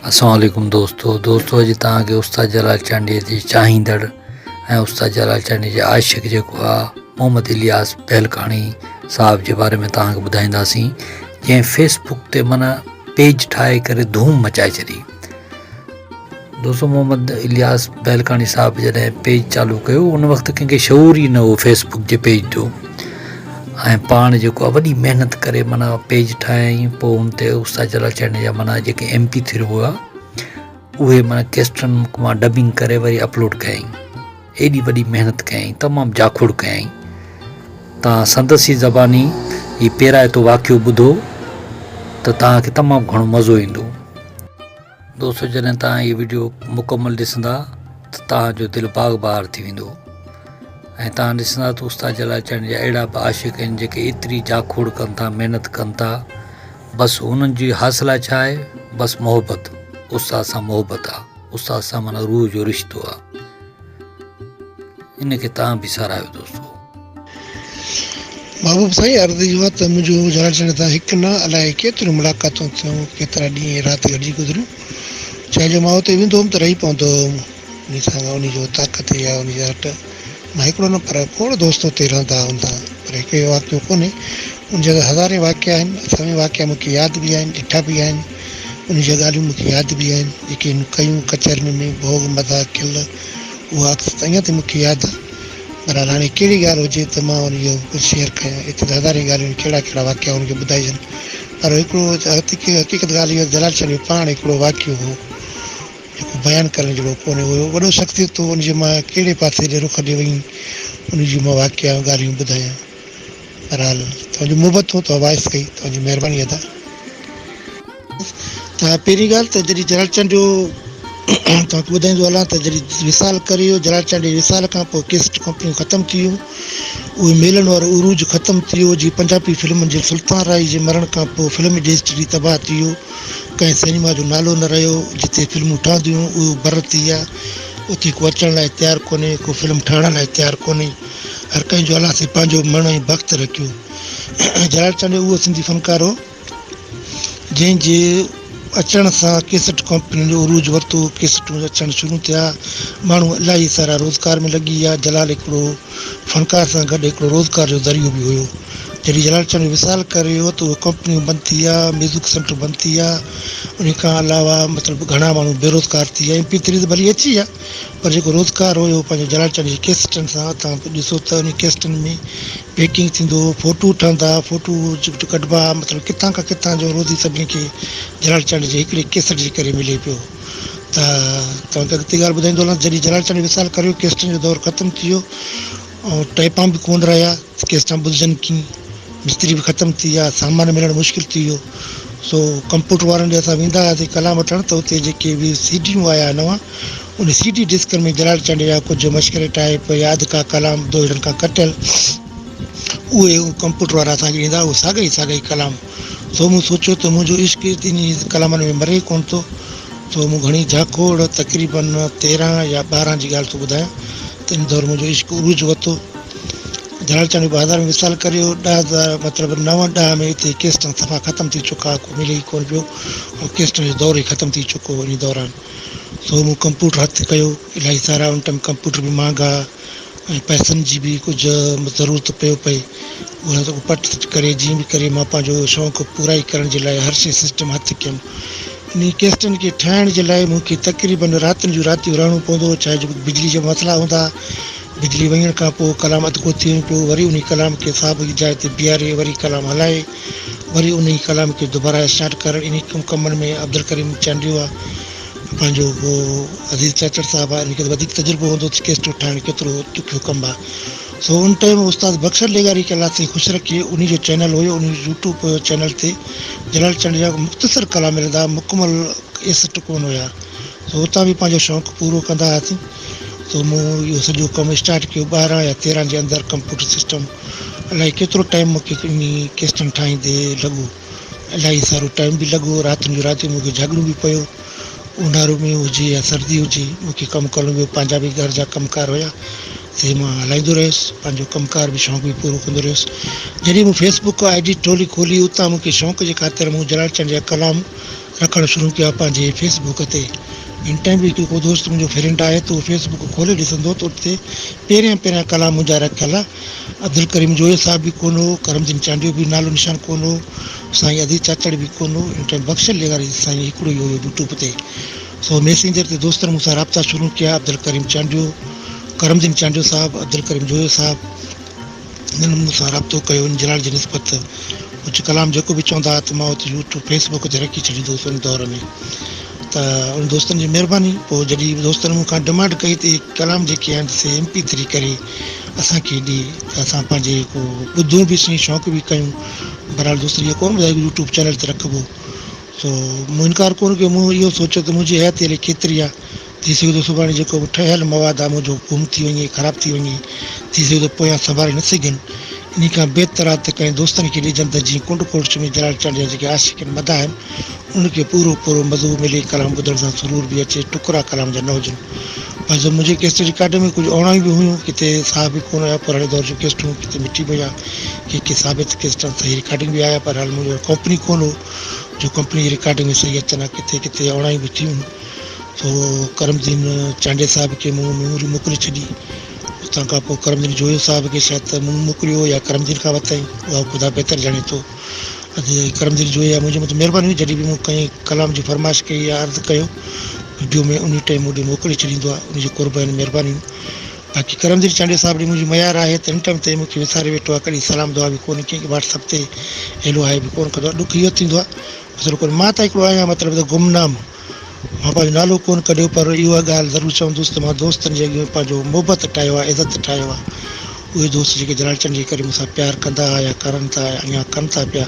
अस्सलाम वालेकुम दोस्तों अॼु तव्हांखे उस्ताद जलाल चांडीअ जी चाहींदड़ ऐं उस्ताद जलाल चांडीअ जे आशिक़ जेको आहे मोहम्मद इलियास बेलकाणी साहिब जे बारे में तव्हांखे ॿुधाईंदासीं, जंहिं फेसबुक ते माना पेज ठाहे करे धूम मचाए छॾी। दोस्तों, मोहम्मद इलियास बेलकाणी साहिब जॾहिं पेज चालू कयो उन वक़्तु कंहिंखे शऊर ई न हो फेसबुक जे पेज जो, ऐं पाण जेको आहे वॾी महिनत करे माना पेज ठाहियईं। पोइ हुन ते उस्ताद जलाल चांडीअ जा माना जेके MP3 हुआ उहे माना कैस्टनि मां डबिंग करे वरी अपलोड कयईं। एॾी वॾी महिनत कयईं, तमामु जाखुड़ कयईं। तव्हां संदसि ई ज़बानी हीउ पहिरां वाक़ियो ॿुधो त तव्हांखे तमामु घणो मज़ो ईंदो। दोस्तों, जॾहिं तव्हां हीअ वीडियो मुकमल ॾिसंदा त तव्हांजो दिलि बाग़ बहार थी वेंदो ऐं तव्हां ॾिसंदा त उस्ताद जलाल चांडीअ जा अहिड़ा बि आशिक़ आहिनि जेके एतिरी जाखोड़ कनि था, महिनत कनि था। बसि हुननि जी हासिला छा आहे? बसि मोहबत, उस्ताद सां मोहबत आहे। उस्ताद सां माना रूह जो रिश्तो आहे। इनखे तव्हां बि सारायो दोस्तों। महबूब साईं, अर्ज़ु इहो आहे त मुंहिंजो जलाल चांडीअ सां हिकु न अलाए केतिरियूं मुलाक़ातूं थियूं, केतिरा ॾींहं राति गॾिजी गुज़रियूं। चइजो मां हुते वेंदो हुउमि त रही पवंदो हुउमि, उन सां उन जो ताक़त या उन जा हट मां हिकिड़ो न पर खोड़ दोस्त हुते रहंदा हूंदा, पर हिकु इहो वाक़ियो कोन्हे। उन जॻह हज़ारे वाक़िया आहिनि, असां वाक़िया मूंखे यादि बि आहिनि, ॾिठा बि आहिनि। उन जी ॻाल्हियूं मूंखे यादि बि आहिनि जेके कयूं कचहरियुनि में, भोग मज़ाक खिल, उहा अक्सर अञा ताईं मूंखे यादि आहे। पर हाणे कहिड़ी ॻाल्हि हुजे त मां उन जो कुझु शेयर कयां। हिते त हज़ारे ॻाल्हियूं कहिड़ा कहिड़ा वाक़िया हुनखे ॿुधाइजनि, पर हिकिड़ो हक़ीक़त ॻाल्हि इहो जलाल चांडीअ पाण हिकिड़ो वाक़ियो हो जेको बयानु करण जहिड़ो कोन्हे। हुयो वॾो शख़्सियत हो, उनजे मां कहिड़े पासे ॾे रुख ॾे वई उनजी मां वाक़िया ॻाल्हियूं ॿुधायां। बहरहाल तव्हांजी मोहबत हो त वाइस कई, तव्हांजी महिरबानी अदा। त पहिरीं ॻाल्हि त जॾहिं जलाल चांडीअ तव्हांखे ॿुधाईंदो हलां त जॾहिं विसाल करे वियो, जलाल चांडीअ विसाल खां पोइ केसट कंपनियूं ख़तमु थी वियूं, उहे मेलण वारो उरूज ख़तमु थी वियो। जीअं पंजाबी फिल्मुनि जे सुल्तान राय जे मरण खां पोइ फिल्म इंडस्ट्री तबाह थी वियो, कंहिं सिनेमा जो नालो न रहियो। जिते फिल्मूं ठहंदियूं उहे बर थी विया, उते को अचण लाइ तयारु कोन्हे, को फिल्म ठहण लाइ तयारु कोन्हे। हर कंहिंजो अलासे पंहिंजो मरण ऐं वक़्तु रखियो। जलाल चांडीअ उहो सिंधी फ़नकार हो जंहिंजे अचण सां केसट कंपनियुनि जो उरूज वरितो, केसटूं अचणु शुरू थिया, माण्हू इलाही सारा रोज़गार में लॻी विया। जलाल हिकिड़ो फ़नकार सां गॾु हिकिड़ो रोज़गार जो ज़रियो बि हुयो। जॾहिं जलाल चांडीअ विसाल करे वियो त उहे कंपनियूं बंदि थी विया, म्यूज़िक सेंटर बंदि थी विया। उन खां अलावा मतिलबु घणा माण्हू बेरोज़गार थी विया। MP3 त भली अची विया, पर जेको रोज़गार हुयो पंहिंजो जलाल चांडीअ जी केसटनि सां, तव्हां ॾिसो त उन केसटनि में पैकिंग थींदो, फ़ोटू ठहंदा, फ़ोटू कढिबा, मतिलबु किथां खां किथां जो रोज़ी सभिनी खे जलाल चांडीअ जे हिकिड़े केसट जे करे मिले पियो। त तव्हांखे अॻिते ॻाल्हि ॿुधाईंदो हलां, जॾहिं जलाल चांडीअ विसाल करियो, केसटनि जो दौरु ख़तमु थी वियो ऐं टेपां बि कोन रहिया, केसटां ॿुधजनि कीअं, मिस्त्री बि ख़तमु थी विया, सामान मिलणु मुश्किल थी वियो। सो कंप्यूटर वारनि ॾे असां वेंदा हुआसीं कलाम वठणु, त उते जेके बि CDयूं आया नवां, उन CD डिस्कनि में जलाल चांडीअ जा कुझु मश्किल टाइप या अधु का कलाम दोहिड़नि खां कटियल उहे कंप्यूटर वारा असांखे ॾींदा, उहो साॻई कलाम। सो मूं सोचियो त मुंहिंजो इश्क इन कलामनि में मरे कोन थो। सो मूं घणी झाखोड़ तक़रीबन 13 या 12 जी ॻाल्हि थो ॿुधायां त इन दौरु मुंहिंजो इश्क उरूज वरितो। जलाल चांडीअ 2000 में विसाल करियो, 10,000 मतिलबु 9-10 में हिते केसटनि सफ़ा ख़तमु थी चुका, को मिले ई कोन पियो ऐं केसटनि जो दौरु ई ख़तमु थी चुको इन दौरान। सो मूं कंप्यूटर हथु कयो, इलाही सारा उन टाइम कंप्यूटर बि महांगा ऐं पैसनि जी बि कुझु ज़रूरत पियो पए। उन पट करे जीअं बि करे मां पंहिंजो शौक़ु पूराई करण जे लाइ हर शइ सिस्टम हथु कयुमि। इन केसटनि खे ठाहिण जे लाइ मूंखे तक़रीबन रातिनि जूं रातियूं रहणो पवंदो हो। चाहे जो बिजली जा मसइला हूंदा, बिजली वञण खां पोइ कलाम अधु को थी पियो, वरी उन कलाम खे साहिब जी जाइ ते बीहारे वरी कलाम हलाए, वरी उन कलाम खे दुबारा स्टार्ट करणु। इन कमनि में अब्दुल करीम चांडियो आहे, पंहिंजो अज़ीज़ चाचड़ साहिबु आहे, इनखे वधीक तजुर्बो हूंदो त केसटूं ठाहिणु केतिरो ॾुखियो कमु आहे। सो उन टाइम उस्ताद बख्शर लेगारी कलासी ख़ुशि रखी, उन जो चैनल हुयो, उन YouTube चैनल ते जलाल चांडीअ जा मुख़्तसर कलाम मिलंदा, मुकमल केसट कोन हुया। सो हुतां बि पंहिंजो शौक़ु पूरो कंदा हुआसीं। सो मूं इहो सॼो कमु स्टार्ट कयो 12 या 13 जे अंदरि। कंप्यूटर सिस्टम अलाए केतिरो टाइम मूंखे इन केसटनि ठाहींदे लॻो, इलाही सारो टाइम बि लॻो। रातिनि जूं रातियूं मूंखे जाॻिणो बि पियो, ऊन्हारो में हुजे या सर्दी हुजे, मूंखे कमु करणो पियो। पंहिंजा बि घर जा कमकार हुया, से मां हलाईंदो रहियुसि, पंहिंजो कमकार बि शौक़ु बि पूरो कंदो रहियुसि। जॾहिं मूं फेसबुक ID टोली खोली, उतां मूंखे शौक़ु जे ख़ातिर मूं जलाल चांडीअ जा कलाम रखणु शुरू कया पंहिंजे फेसबुक ते। इन टाइम बि को दोस्त मुंहिंजो फ्रेंड आहे त उहो फेसबुक खोले ॾिसंदो त उते पहिरियां कलाम मुंहिंजा रखियल आहे। अब्दुल करीम जोए साहिब बि कोन हो, करमदीन चांडियो बि नालो निशान कोन हो, साईं अदी चाचड़ बि कोन हो। इन टाइम बख़्शल लेगारी साईं हिकिड़ो ई हुयो यूट्यूब ते। सो मैसेंजर ते दोस्तनि मूंसां राब्ता शुरू कया। अब्दुल करीम चांडियो, करमदीन चांडियो साहिबु, अब्दुल करीम जोए साहिबु, हिननि मूंसां राब्तो कयो। इन जलाल जी निस्बत कुझु कलाम जेको बि चवंदा हुआ त मां उते यूट्यूब फेसबुक ते रखी छॾींदुसि उन दौर में। त उन दोस्तनि जी महिरबानी। पोइ जॾहिं दोस्तनि मूंखां डिमांड कई त कलाम जेके आहिनि से MP3 करे असांखे ॾे त असां पंहिंजे को ॿुधूं बि सही, शौक़ु बि कयूं। बहरहाल दोस्त इहो कोन ॿुधायो यूट्यूब चैनल ते रखिबो। सो मूं इनकार कोन कयो। मूं इहो सोचियो त मुंहिंजी हयाती हले केतिरी आहे, थी सघे थो सुभाणे जेको बि ठहियलु मवादु आहे मुंहिंजो गुम थी वञे, ख़राबु थी वञे, थी सघे थो पोयां संभाले न सघनि। इन खां बहितर आहे त कंहिं दोस्तनि खे ॾिजनि त जीअं कुंड कोर्च में जलाल चांडिया जेके आशिक़ मदा आहिनि उनखे पूरो मज़ो मिले, कलाम ॿुधण सां सुरूर बि अचे, टुकड़ा कलाम जा न हुजनि। पर जो मुंहिंजे कैसेट रिकॉर्ड में कुझु अहिड़ा बि हुयूं, किथे साहब बि कोन हुया, पुराणे दौर जूं कैसेटूं किथे मिटी पई आहे, के साबित कैसेटनि सही रिकॉर्डिंग बि आया। पर हाल मुंहिंजो कंपनी कोन हो जो कंपनी जी रिकॉर्डिंग में सही अचनि, किथे किथे अहिड़ा बि थियूं। सो करमदीन चांडिया साहिब खे मूं मेमोरी मोकिले छॾी। उतां खां पोइ करमदीन जोयो साहिब खे शायदि त मूं मोकिलियो या करमदीन खां वरितई, उहा ख़ुदा बहितर ॼाणे थो। अॼु करमदीन जोया मुंहिंजे मथां महिरबानी हुई, जॾहिं बि मूं कंहिं कलाम जी फरमाइश कई या अर्ज़ु कयो वीडियो में उन टाइम मूं ॾे मोकिले छॾींदो आहे। उनजी कुर्बानी महिरबानी। बाक़ी करमदीन चांडिया साहिब ॾे मुंहिंजी मयार आहे त इन टाइम ते मूंखे विसारे वेठो आहे, कॾहिं सलाम दुआ बि कोन, कंहिंखे व्हाट्सअप ते हेलो हाय बि कोन कंदो आहे। ॾुख इहो थींदो आहे असुल कोन मां त हिकिड़ो आहियां मतिलबु त गुमनाम, मां पंहिंजो नालो कोन कढियो, पर इहा ॻाल्हि ज़रूरु चवंदुसि त मां दोस्तनि जे अॻियां पंहिंजो मुहबत ठाहियो आहे, इज़त ठाहियो आहे। उहे दोस्त जेके जलाल चंद जे करे मूंसां प्यारु कंदा हुआ या करनि था या अञा कनि था पिया,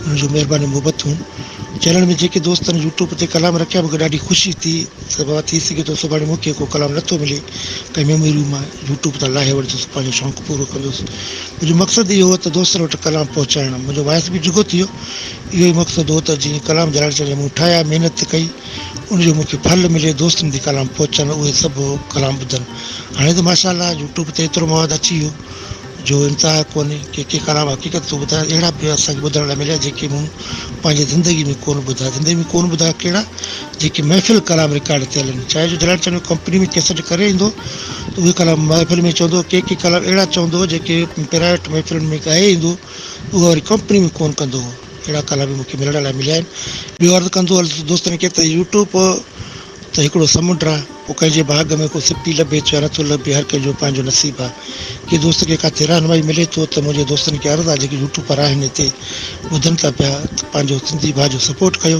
उनजो महिरबानी मुहबतूं। चैनल में जेके दोस्तनि यूट्यूब ते कलाम रखिया मूंखे ॾाढी ख़ुशी थी। त बाबा थी सघे थो सुभाणे मूंखे को कलाम नथो मिले, कंहिं मेमोरी मां यूट्यूब तां लाहे वठंदुसि, पंहिंजो शौक़ु पूरो कंदुसि। मुंहिंजो मक़सदु इहो हो त दोस्तनि वटि कलाम पहुचाइणु। मुंहिंजो वाइस बि जुगो थी वियो। इहो ई मक़सदु हो त जीअं कलाम जलाल चंद मूं ठाहिया, महिनत कई, उनजो मूंखे फल मिले, दोस्तनि जी कलाम पहुचनि, उहे सभु कलाम ॿुधनि। हाणे त माशाअल्लाह यूट्यूब ते एतिरो मवादु अची वियो जो इंतिहा कोन्हे। के कलाम हक़ीक़त थो ॿुधाए, अहिड़ा बि असांखे ॿुधण लाइ मिलिया जेके मूं पंहिंजी ज़िंदगी में कोन ॿुधा। ज़िंदगी में कोन ॿुधा कहिड़ा, जेके महफ़िल कलाम रिकॉर्ड थियल आहिनि। चाहे जो जलाल चंद कंपनी में कैसेट करे ईंदो त उहे कलाम महफ़िल में चवंदो, के कलाम अहिड़ा चवंदो जेके प्राइवेट महफ़िलुनि में ॻाए ईंदो, उहो वरी कंपनी में कोन कंदो हो। अहिड़ा कलाम बि मूंखे मिलण लाइ मिलिया आहिनि। ॿियो अर्ज़ु कंदो हल दोस्तनि खे त यूट्यूब त हिकिड़ो समुंड आहे, पोइ कंहिंजे भाग में को सिपी लभे या नथो लभे, हर कंहिंजो पंहिंजो नसीबु आहे। के दोस्त खे किथे रहनुमाई मिले थो त मुंहिंजे दोस्तनि खे अर्ज़ु आहे जेके यूट्यूब पर आहिनि हिते ॿुधनि था पिया, त पंहिंजो सिंधी भाउ जो सपोर्ट कयो,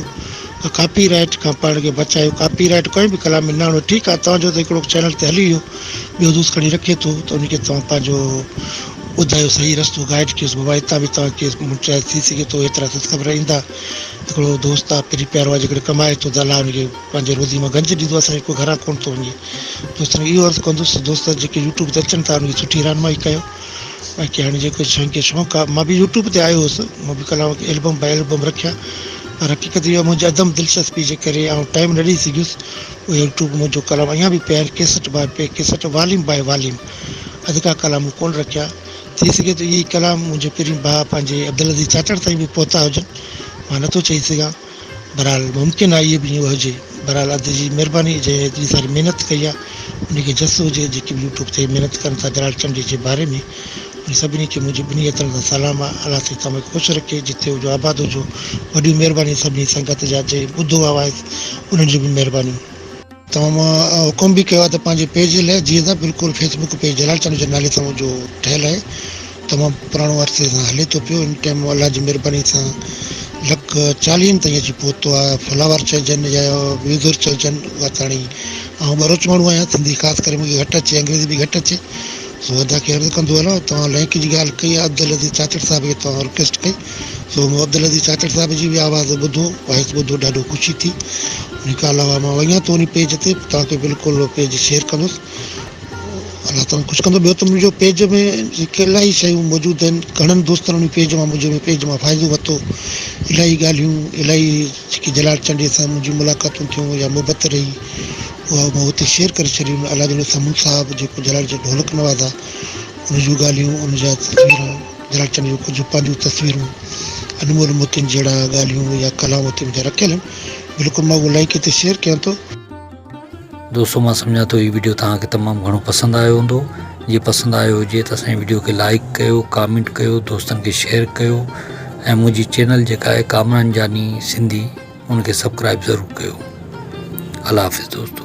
कॉपी राइट खां पाण खे बचायो। कॉपी राइट कंहिं बि कलाम में न आणो, ठीकु आहे तव्हांजो त हिकिड़ो चैनल ते हली वियो, ॿियो दोस्त खणी रखे थो त उनखे तव्हां पंहिंजो ॿुधायो, सही रस्तो गाइड कयोसि। बाबा हितां बि तव्हांखे चाहे थी सघे थो एतिरा सब्सक्राइबर ईंदा। हिकिड़ो दोस्त आहे पहिरीं प्यारो आहे, जेकॾहिं कमाए थो त अलाह हुनखे पंहिंजे रोज़ी मां गंज ॾींदो, असांखे को घरां कोन थो वञे। दोस्तनि खे इहो अर्ज़ु कंदुसि दोस्त जेके यूट्यूब ते अचनि था उनखे सुठी रहनुमाई कयो। बाक़ी हाणे जेको शौक़ु आहे, मां बि यूट्यूब ते आयो हुउसि, मां बि कलाम एल्बम बाय एल्बम रखिया, पर हक़ीक़त इहा मुंहिंजी अदम दिलचस्पी जे करे ऐं टाइम न ॾेई सघियुसि। उहे यूट्यूब मुंहिंजो कलाम अञा बि पिया आहिनि, कैसेट वॉल्यूम बाय वॉल्यूम, अधु का कलाम मूं कोन रखिया। थी सघे त इहे ई कलाम मुंहिंजे पहिरीं भाउ पंहिंजे अब्दुल अज़ीज़ चाचड़ ताईं बि पहुता हुजनि, मां नथो चई सघां। बहरहाल मुमकिन आहे इहे बि ईअं हुजे। बहरहाल अॼु जी महिरबानी, जंहिं एतिरी सारी महिनत कई आहे उनखे जस हुजे, जेके बि यूट्यूब ते महिनत कनि था जलाल चंद जे बारे में, उन सभिनी खे मुंहिंजी ॿिनी हथनि सां सलाम आहे। अलाह साईं तव्हांखे ख़ुशि रखे, जिते हुजो आबाद हुजो। वॾियूं महिरबानी सभिनी संगत जा, जे ॿुधो आवाज़ उन्हनि जी बि महिरबानी। तव्हां मां हुकुम बि कयो आहे त पंहिंजे पेज लाइ जीअं त बिल्कुलु फेसबुक पेज जलाल चंद जे नाले सां मुंहिंजो ठहियलु आहे, तमामु पुराणो अरसे सां हले थो पियो। इन टाइम अलाह जी महिरबानी सां 140 ताईं अची पहुतो आहे। फॉलोवर चइजनि या व्यूज़र चइजनि, उहा ताणी ऐं बरोच माण्हू आहियां, सिंधी ख़ासि करे मूंखे घटि अचे, अंग्रेज़ी बि घटि अचे। सो अदा खे अर्ज़ु कंदो हलो, तव्हां लिंक जी ॻाल्हि कई आहे, अब्दुल अज़ीज़ चाचड़ साहिब खे तव्हां रिक्वेस्ट कई, सो मूं अब्दुल अज़ीज़ चाचड़ साहिब जी बि आवाज़ु ॿुधो, वॉइस ॿुधो, ॾाढो ख़ुशी थी। उन खां अलावा मां वञा थो उन पेज ते, तव्हांखे बिल्कुलु पेज शेयर कंदुसि। अलाह तव्हां ख़ुशि कंदो। ॿियो त मुंहिंजो पेज में जेके इलाही शयूं मौजूदु आहिनि, घणनि दोस्तनि उन पेज मां मुंहिंजे पेज मां फ़ाइदो वरितो। इलाही ॻाल्हियूं, इलाही जेकी जलाल चंड सां मुंहिंजी मुलाक़ातूं थियूं या मुहबत रही, उहा मां हुते शेयर करे छॾियूं। अलाह जो समूह साहिबु जेको जलाल जो ढोलक नवाज़ आहे, उन जूं ॻाल्हियूं, उनजा तस्वीरूं, जलाल चंद जूं कुझु पंहिंजूं तस्वीरूं, अनमोल मोतियुनि जहिड़ा ॻाल्हियूं या कलाम हुते मुंहिंजा रखियल आहिनि। बिल्कुलु मां उहो लाइक ते शेयर कयां थो। दोस्तों मां सम्झां थो हीअ वीडियो तव्हांखे तमामु घणो पसंदि आयो हूंदो। जे पसंदि आयो हुजे त असांजी वीडियो खे लाइक कयो, कमेंट कयो, दोस्तनि खे शेयर कयो ऐं मुंहिंजी चैनल जेका आहे कामरान जानी सिंधी उनखे सब्सक्राइब ज़रूरु कयो। अल्लाह हाफ़िज़ दोस्तों।